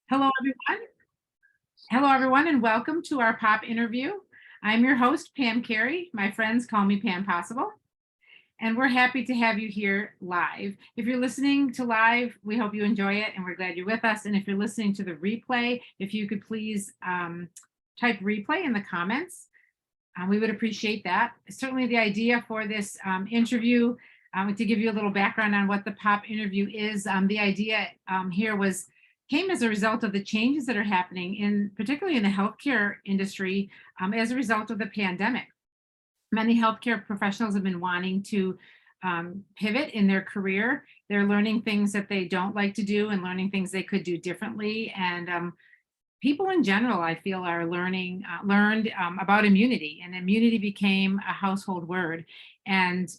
Hello, everyone. Hello, everyone, and welcome to our pop interview. I'm your host, Pam Carey. My friends call me Pam Possible, and we're happy to have you here live. If you're listening to live, we hope you enjoy it, and we're glad you're with us. And if you're listening to the replay, if you could please type replay in the comments, we would appreciate that. Certainly, the idea for this interview, to give you a little background on what the pop interview is, the idea here came as a result of the changes that are happening particularly in the healthcare industry as a result of the pandemic. Many healthcare professionals have been wanting to pivot in their career. They're learning things that they don't like to do and learning things they could do differently. And people in general, I feel, are learned about immunity, and immunity became a household word. And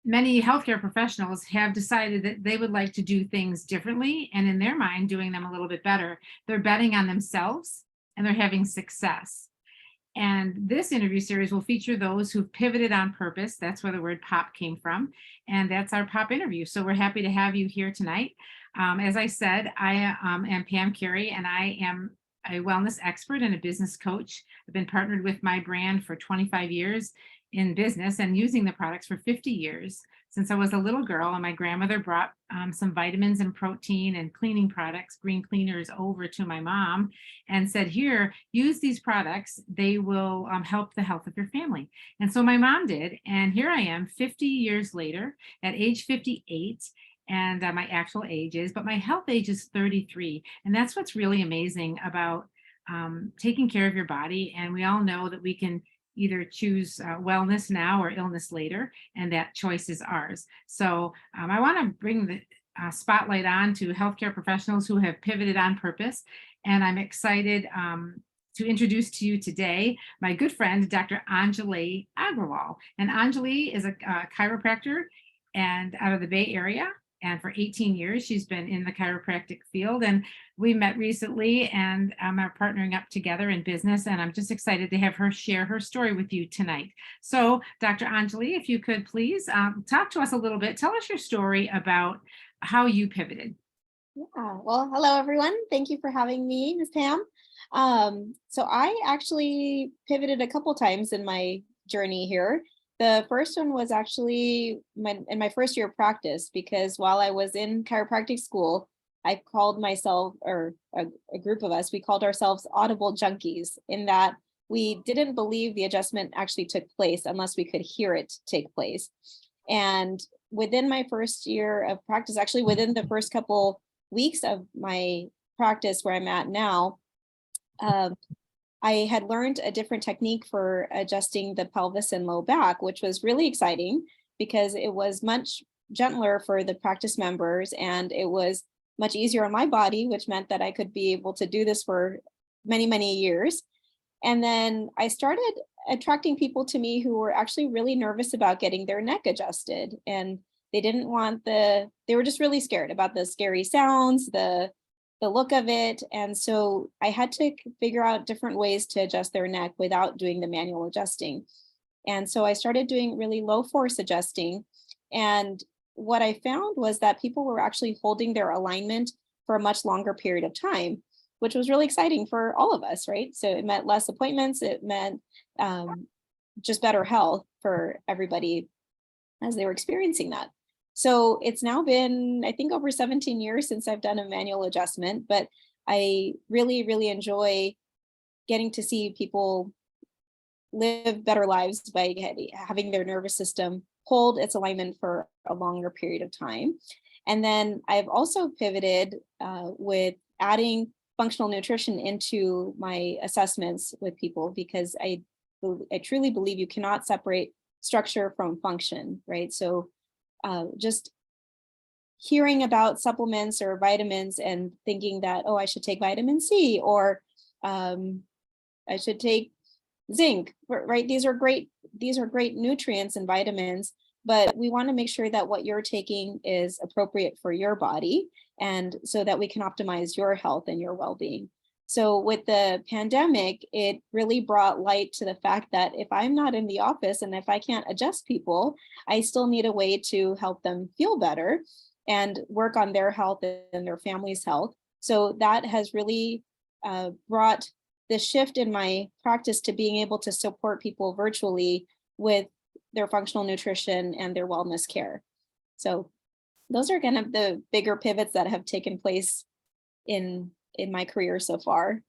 many healthcare professionals have decided that they would like to do things differently, and in their mind, doing them a little bit better. They're betting on themselves and they're having success. And this interview series will feature those who've pivoted on purpose. That's where the word pop came from. And that's our pop interview. So we're happy to have you here tonight. As I said, I am Pam Carey, and I am a wellness expert and a business coach. I've been partnered with my brand for 25 years in business and using the products for 50 years since I was a little girl. And my grandmother brought some vitamins and protein and cleaning products, green cleaners, over to my mom and said, here, use these products. They will help the health of your family. And so my mom did. And here I am 50 years later at age 58. And my actual age is, but my health age is 33. And that's what's really amazing about taking care of your body. And we all know that we can either choose wellness now or illness later, and that choice is ours. So I want to bring the spotlight on to healthcare professionals who have pivoted on purpose. And I'm excited to introduce to you today my good friend, Dr. Anjali Agrawal. And Anjali is a chiropractor and out of the Bay Area. And for 18 years, she's been in the chiropractic field. And we met recently and are partnering up together in business. And I'm just excited to have her share her story with you tonight. So, Dr. Anjali, if you could please talk to us a little bit, tell us your story about how you pivoted. Yeah, well, hello, everyone. Thank you for having me, Ms. Pam. So I actually pivoted a couple times in my journey here. The first one was actually in my first year of practice, because while I was in chiropractic school, I called myself, or a group of us, we called ourselves audible junkies, in that we didn't believe the adjustment actually took place unless we could hear it take place. And within my first year of practice, actually within the first couple weeks of my practice where I'm at now, I had learned a different technique for adjusting the pelvis and low back, which was really exciting because it was much gentler for the practice members and it was much easier on my body, which meant that I could be able to do this for many, many years. And then I started attracting people to me who were actually really nervous about getting their neck adjusted. And they didn't want they were just really scared about the scary sounds, the look of it. And so I had to figure out different ways to adjust their neck without doing the manual adjusting. And so I started doing really low force adjusting. And what I found was that people were actually holding their alignment for a much longer period of time, which was really exciting for all of us, right? So it meant less appointments. It meant just better health for everybody as they were experiencing that. So it's now been, I think, over 17 years since I've done a manual adjustment, but I really, really enjoy getting to see people live better lives by having their nervous system hold its alignment for a longer period of time. And then I've also pivoted with adding functional nutrition into my assessments with people, because I truly believe you cannot separate structure from function, right? So just hearing about supplements or vitamins and thinking that, oh, I should take vitamin C, or I should take zinc, right? These are great nutrients and vitamins, but we want to make sure that what you're taking is appropriate for your body, and so that we can optimize your health and your well-being. So with the pandemic, it really brought light to the fact that if I'm not in the office and if I can't adjust people, I still need a way to help them feel better. and work on their health and their family's health. So that has really brought the shift in my practice to being able to support people virtually with their functional nutrition and their wellness care. So those are kind of the bigger pivots that have taken place in my career so far.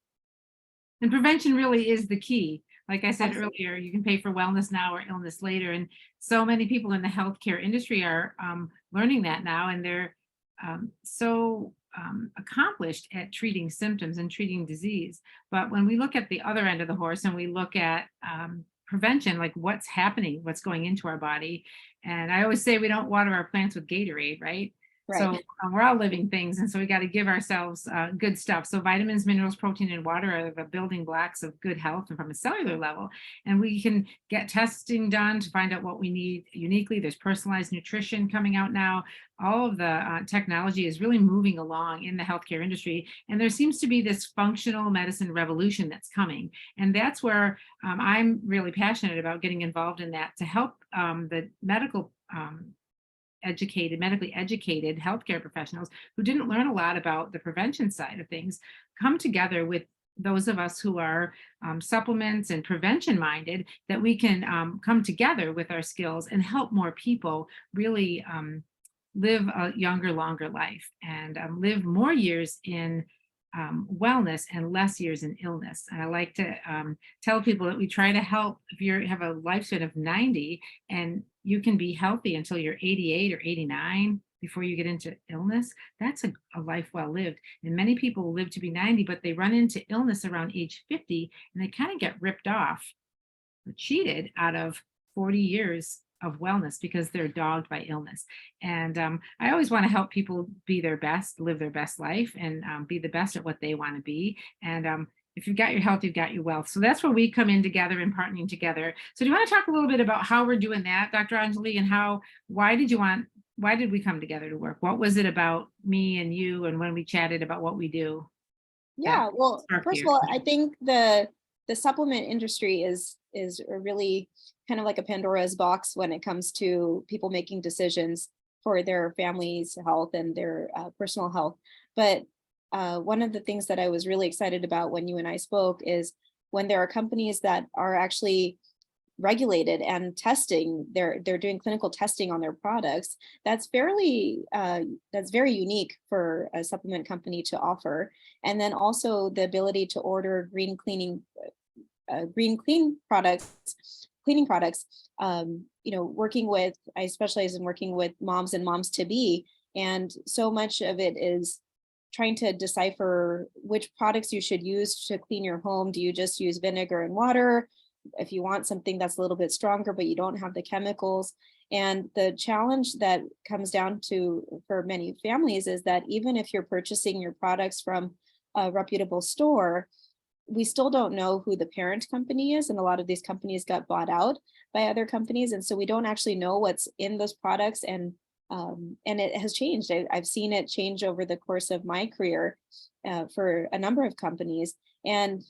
And prevention really is the key. Like I said Absolutely. earlier, you can pay for wellness now or illness later. And so many people in the healthcare industry are learning that now, and they're accomplished at treating symptoms and treating disease. But when we look at the other end of the horse and we look at prevention, like what's happening, what's going into our body. And I always say we don't water our plants with Gatorade, right? So Right. we're all living things, and so we got to give ourselves good stuff. So vitamins, minerals, protein, and water are the building blocks of good health, and from a cellular level. And we can get testing done to find out what we need uniquely. There's personalized nutrition coming out now. All of the technology is really moving along in the healthcare industry, and there seems to be this functional medicine revolution that's coming. And that's where I'm really passionate about getting involved in that to help the medically educated healthcare professionals who didn't learn a lot about the prevention side of things come together with those of us who are supplements and prevention minded, that we can come together with our skills and help more people really live a younger, longer life, and live more years in wellness and less years in illness. And I like to tell people that we try to help. If you have a lifespan of 90 and you can be healthy until you're 88 or 89 before you get into illness, that's a life well lived. And many people live to be 90, but they run into illness around age 50, and they kind of get ripped off or cheated out of 40 years of wellness because they're dogged by illness. And I always want to help people be their best, live their best life, and be the best at what they want to be. And if you've got your health, you've got your wealth. So that's where we come in together and partnering together. So do you want to talk a little bit about how we're doing that, Dr. Anjali, and why did we come together to work? What was it about me and you, and when we chatted about what we do, that Yeah, well, sparked first your of all, I think the supplement industry is a really kind of like a Pandora's box when it comes to people making decisions for their family's health and their personal health. But one of the things that I was really excited about when you and I spoke is when there are companies that are actually regulated and testing, they're doing clinical testing on their products. That's very unique for a supplement company to offer. And then also the ability to order green cleaning products. I specialize in working with moms and moms to be, and so much of it is trying to decipher which products you should use to clean your home. Do you just use vinegar and water? If you want something that's a little bit stronger, but you don't have the chemicals. And the challenge that comes down to for many families is that even if you're purchasing your products from a reputable store, we still don't know who the parent company is. And a lot of these companies got bought out by other companies. And so we don't actually know what's in those products. And it has changed. I've seen it change over the course of my career for a number of companies. And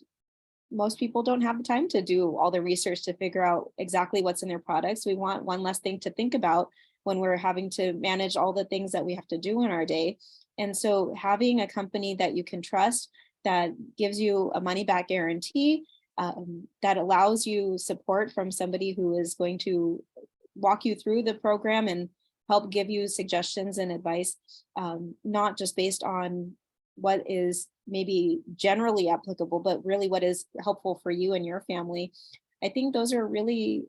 most people don't have the time to do all the research to figure out exactly what's in their products. We want one less thing to think about when we're having to manage all the things that we have to do in our day. And so having a company that you can trust, that gives you a money back guarantee, that allows you support from somebody who is going to walk you through the program and help give you suggestions and advice, not just based on what is maybe generally applicable, but really what is helpful for you and your family. I think those are really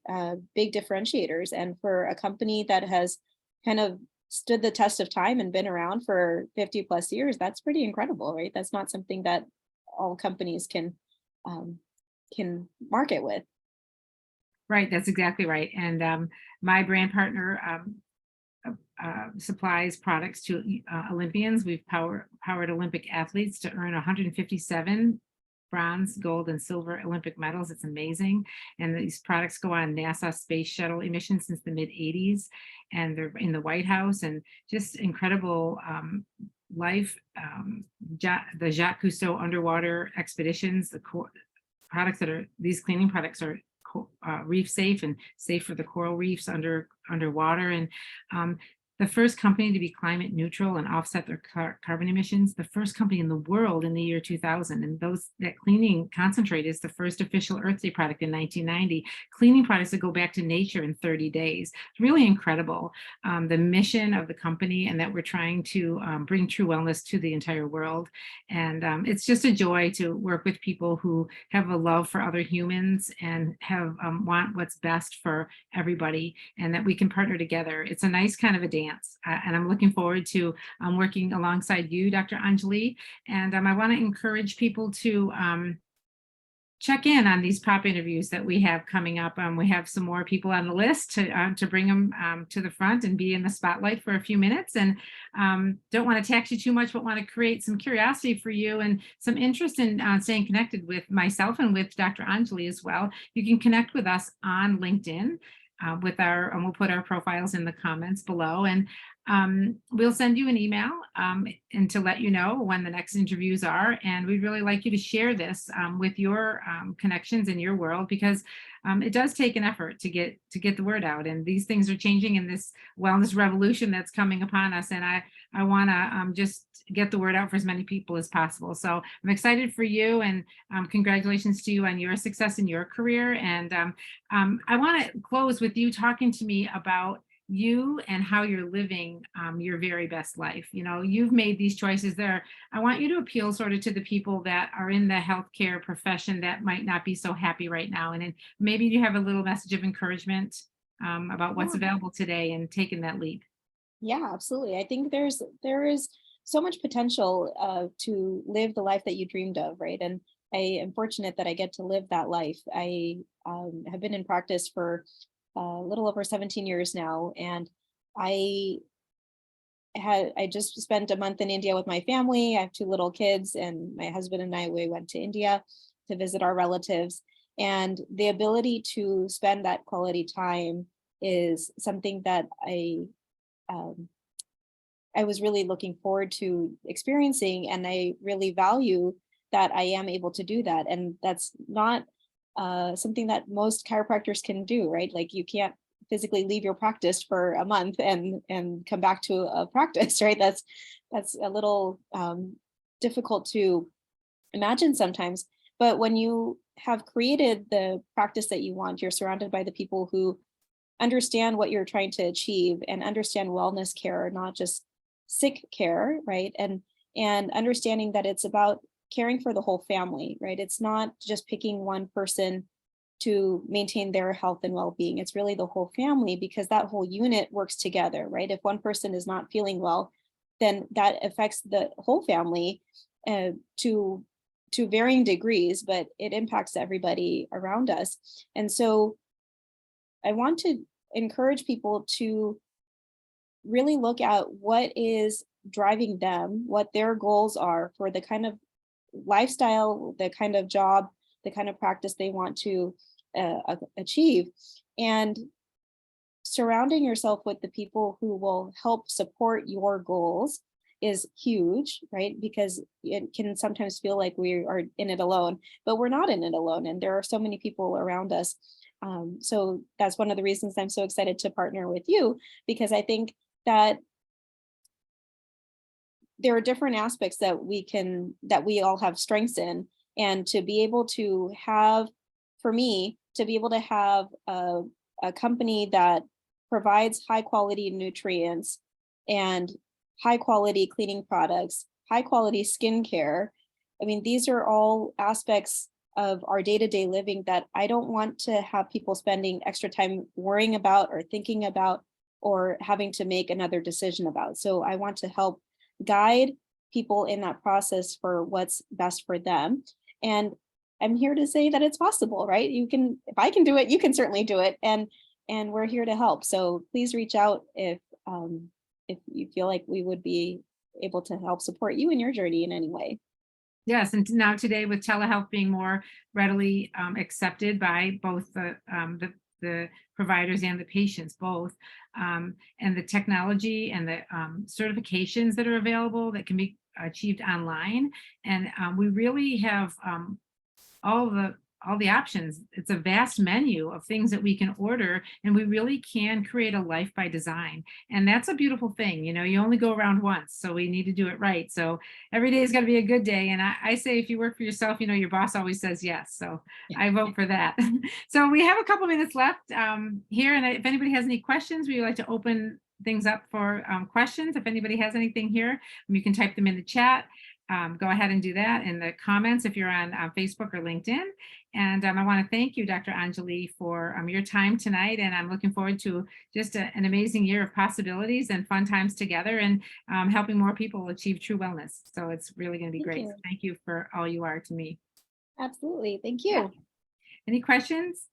big differentiators. And for a company that has kind of stood the test of time and been around for 50 plus years, that's pretty incredible, right? That's not something that all companies can market with. Right, that's exactly right. And my brand partner supplies products to Olympians. We've powered Olympic athletes to earn 157 bronze, gold, and silver Olympic medals. It's amazing. And these products go on NASA space shuttle missions since the mid 80s, and they're in the White House, and just incredible life. The Jacques Cousteau underwater expeditions, products that are, these cleaning products are reef safe and safe for the coral reefs underwater. And the first company to be climate neutral and offset their carbon emissions, the first company in the world in the year 2000. And that cleaning concentrate is the first official Earth Day product in 1990. Cleaning products that go back to nature in 30 days. It's really incredible, the mission of the company, and that we're trying to bring true wellness to the entire world. And it's just a joy to work with people who have a love for other humans and have want what's best for everybody, and that we can partner together. It's a nice kind of a dance, and I'm looking forward to working alongside you, Dr. Anjali. And I want to encourage people to check in on these pop interviews that we have coming up. We have some more people on the list to bring them to the front and be in the spotlight for a few minutes. And don't want to tax you too much, but want to create some curiosity for you and some interest in staying connected with myself and with Dr. Anjali as well. You can connect with us on LinkedIn and we'll put our profiles in the comments below. And we'll send you an email and to let you know when the next interviews are. And we'd really like you to share this with your connections in your world, because it does take an effort to get the word out. And these things are changing in this wellness revolution that's coming upon us. And I want to just get the word out for as many people as possible. So I'm excited for you, and congratulations to you on your success in your career. And I want to close with you talking to me about you and how you're living your very best life. You know, you've made these choices there. I want you to appeal sort of to the people that are in the healthcare profession that might not be so happy right now. And then maybe you have a little message of encouragement about what's available today and taking that leap. Yeah, absolutely. I think there is so much potential to live the life that you dreamed of, right? And I am fortunate that I get to live that life. I have been in practice for a little over 17 years now, and I just spent a month in India with my family. I have two little kids, and my husband and we went to India to visit our relatives. And the ability to spend that quality time is something that I was really looking forward to experiencing, and I really value that I am able to do that. And that's not something that most chiropractors can do, right? Like, you can't physically leave your practice for a month and come back to a practice, right? That's a little difficult to imagine sometimes. But when you have created the practice that you want, you're surrounded by the people who understand what you're trying to achieve and understand wellness care, not just sick care, right? And understanding that it's about caring for the whole family, right? It's not just picking one person to maintain their health and well-being. It's really the whole family, because that whole unit works together, right? If one person is not feeling well, then that affects the whole family to varying degrees, but it impacts everybody around us. And so I want to encourage people to really look at what is driving them, what their goals are for the kind of lifestyle, the kind of job, the kind of practice they want to achieve, and surrounding yourself with the people who will help support your goals is huge, right? Because it can sometimes feel like we are in it alone, but we're not in it alone. And there are so many people around us. So that's one of the reasons I'm so excited to partner with you, because I think that there are different aspects that we all have strengths in, and to be able to have, for me, to be able to have a company that provides high quality nutrients and high quality cleaning products, high quality skincare. I mean, these are all aspects of our day-to-day living that I don't want to have people spending extra time worrying about or thinking about or having to make another decision about. So I want to help guide people in that process for what's best for them. And I'm here to say that it's possible, right? You can, if I can do it, you can certainly do it. And we're here to help. So please reach out if you feel like we would be able to help support you in your journey in any way. Yes, and now today, with telehealth being more readily accepted by both the providers and the patients both, and the technology and the certifications that are available that can be achieved online, and we really have all the all the options. It's a vast menu of things that we can order, and we really can create a life by design. And that's a beautiful thing. You only go around once, so we need to do it right. So every day is going to be a good day. And I say, if you work for yourself, your boss always says yes. So I vote for that. So we have a couple minutes left here. And if anybody has any questions, we would like to open things up for questions. If anybody has anything here, you can type them in the chat. Go ahead and do that in the comments if you're on Facebook or LinkedIn. And I want to thank you, Dr. Anjali, for your time tonight. And I'm looking forward to just an amazing year of possibilities and fun times together, and helping more people achieve true wellness. So it's really going to be great. So thank you for all you are to me. Absolutely. Thank you. Yeah. Any questions?